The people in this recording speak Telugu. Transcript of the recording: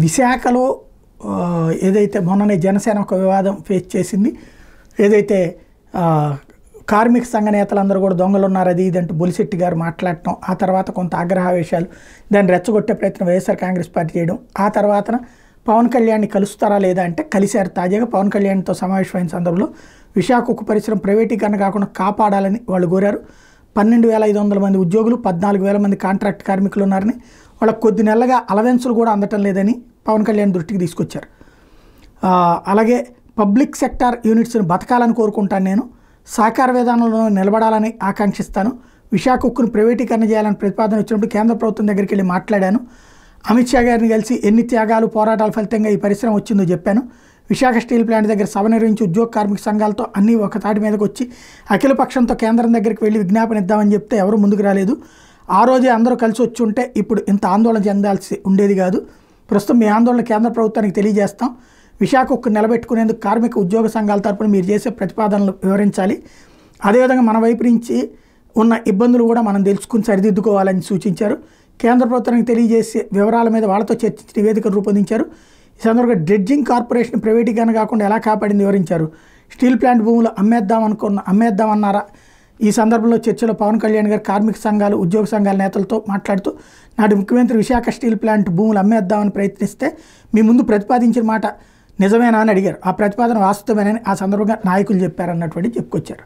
విశాఖలో ఏదైతే మొన్ననే జనసేన ఒక వివాదం ఫేస్ చేసింది, ఏదైతే కార్మిక సంఘ నేతలందరూ కూడా దొంగలు ఉన్నారు అది ఇదంటూ బొలిశెట్టి గారు మాట్లాడటం, ఆ తర్వాత కొంత ఆగ్రహావేశాలు దాన్ని రెచ్చగొట్టే ప్రయత్నం వైఎస్ఆర్ కాంగ్రెస్ పార్టీ చేయడం, ఆ తర్వాత పవన్ కళ్యాణ్ని కలుస్తారా లేదా అంటే కలిశారు. తాజాగా పవన్ కళ్యాణ్తో సమావేశమైన సందర్భంలో విశాఖ ఉక్కు పరిశ్రమ ప్రైవేటీకరణ కాకుండా కాపాడాలని వాళ్ళు కోరారు. 12,500 మంది ఉద్యోగులు, 14,000 మంది కాంట్రాక్ట్ కార్మికులు ఉన్నారని, వాళ్ళకి కొద్ది నెలలుగా అలవెన్సులు కూడా అందటం లేదని పవన్ కళ్యాణ్ దృష్టికి తీసుకొచ్చారు. అలాగే పబ్లిక్ సెక్టార్ యూనిట్స్ని బతకాలని కోరుకుంటాను, నేను సహకార విధానంలో నిలబడాలని ఆకాంక్షిస్తాను, విశాఖ ఉక్కును ప్రైవేటీకరణ చేయాలని ప్రతిపాదన వచ్చినప్పుడు కేంద్ర ప్రభుత్వం దగ్గరికి వెళ్ళి మాట్లాడాను, అమిత్ షా గారిని కలిసి ఎన్ని త్యాగాలు పోరాటాల ఫలితంగా ఈ పరిశ్రమ వచ్చిందో చెప్పాను, విశాఖ స్టీల్ ప్లాంట్ దగ్గర సభ నిర్వహించి ఉద్యోగ కార్మిక సంఘాలతో అన్నీ ఒక తాటి మీదకి వచ్చి అఖిల పక్షంతో కేంద్రం దగ్గరికి వెళ్ళి విజ్ఞాపన ఇద్దామని చెప్తే ఎవరు ముందుకు రాలేదు. ఆ రోజే అందరూ కలిసి వచ్చి ఉంటే ఇప్పుడు ఇంత ఆందోళన చెందాల్సి ఉండేది కాదు. ప్రస్తుతం మీ ఆందోళన కేంద్ర ప్రభుత్వానికి తెలియజేస్తాం. విశాఖ ఉక్కు నిలబెట్టుకునేందుకు కార్మిక ఉద్యోగ సంఘాల తరపున మీరు చేసే ప్రతిపాదనలు వివరించాలి. అదేవిధంగా మన వైపు నుంచి ఉన్న ఇబ్బందులు కూడా మనం తెలుసుకుని సరిదిద్దుకోవాలని సూచించారు. కేంద్ర ప్రభుత్వానికి తెలియజేసే వివరాల మీద వాళ్ళతో చర్చించి నివేదికను రూపొందించారు. ఈ సందర్భంగా డ్రెడ్జింగ్ కార్పొరేషన్ ప్రైవేటీకరణ కాకుండా ఎలా కాపాడింది వివరించారు. స్టీల్ ప్లాంట్ భూములు అమ్మేద్దామన్నారా? ఈ సందర్భంలో చర్చలో పవన్ కళ్యాణ్ గారు కార్మిక సంఘాలు, ఉద్యోగ సంఘాల నేతలతో మాట్లాడుతూ నాటి ముఖ్యమంత్రి విశాఖ స్టీల్ ప్లాంట్ భూములు అమ్మేద్దామని ప్రయత్నిస్తే మీ ముందు ప్రతిపాదించిన మాట నిజమేనా అని అడిగారు. ఆ ప్రతిపాదన వాస్తవమేనని ఆ సందర్భంగా నాయకులు చెప్పారన్నటువంటి చెప్పుకొచ్చారు.